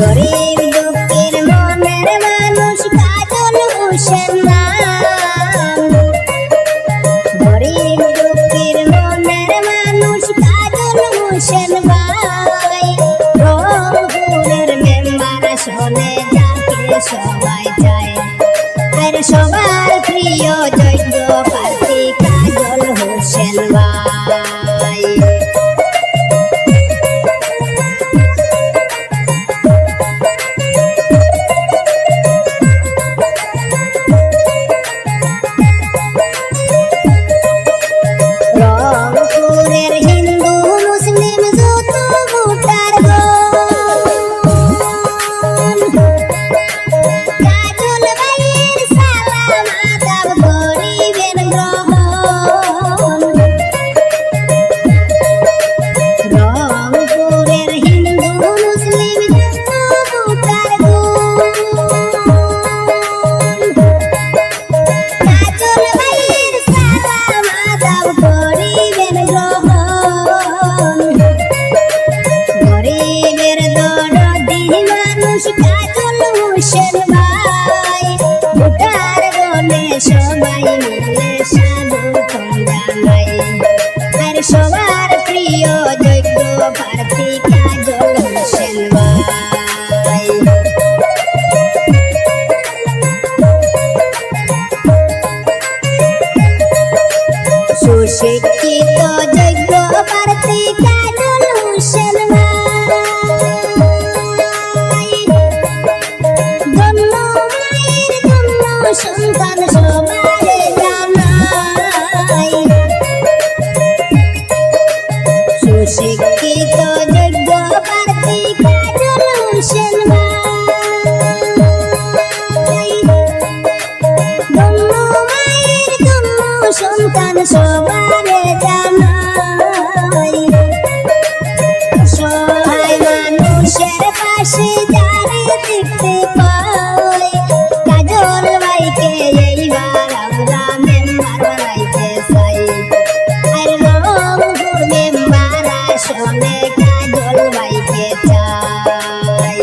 গরিব দুঃখীর মনের মানুষ কাজল হোসেন নাম। গরিব দুঃখীর মনের মানুষ কাজল হোসেন ভাই। রংপুরের মেম্বার শোনে যাকে সবাই চায়, আর সবার প্রিয় যোগ্য প্রার্থী কাজল হোসেন ভাই। রংপুরের হিন্দু মুসলিম যত ভোটার কাজল ভাইয়ের সালাম আদাব করিবেন গ্রহণ। রংপুরের হিন্দু মুসলিম যত ভোটার কাজল ভাইয়ের সালাম আদাব করিবেন গ্রহণ। গরিবের দরদি মানুষ কাজল হোসেন ভাই। ভোটার গণে সবাই মিলে স্বাগতম জানাই, আর সবার প্রিয় যোগ্য প্রার্থী কাজল হোসেন ভাই। সুশিক্ষিত যোগ্য প্রার্থী কাজল হোসেন ভাই। ধন্য মায়ের ধন্য সন্তান সবারে জানাই। সুশিক্ষিত যোগ্য প্রার্থী কাজল হোসেন ভাই। ধন্য মায়ের ধন্য সন্তান সবারে জানাই। সহায় মানুষের পাশে যারে দেখতে পাই, কাজল ভাইকে এইবার আমরা মেম্বার বানাইতে চাই। আর রংপুর মেম্বার আসনে কাজল ভাইকে চাই।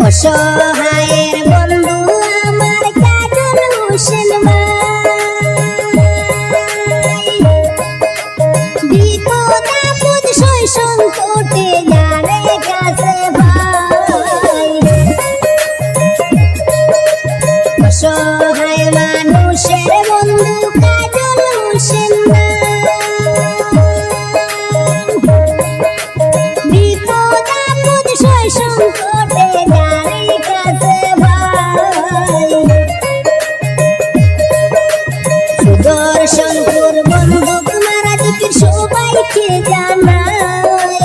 অসহায়ের বন্ধু আমার কাজল হোসেন ভাই। বিপদ আপদ সয় সংকটে যারে কাছে ভাই। অসহায় মানুষের বন্ধু কাজল হোসেন ভাই। বিপদ আপদ সয় সংকটে যারে কাছে ভাই। সুদর্শনপুর বন্দুক মারা দিকে সবাইকে জানাই।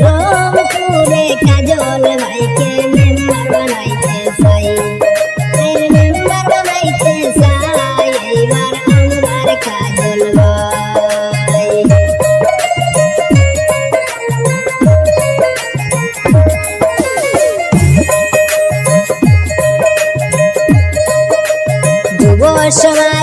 রংপুরে কাজল ভাইকে মেম্বার বানাইতে চাই, মেম্বার বানাইতে চাই এইবার আমার কাজল ভাই। যুব সমাজ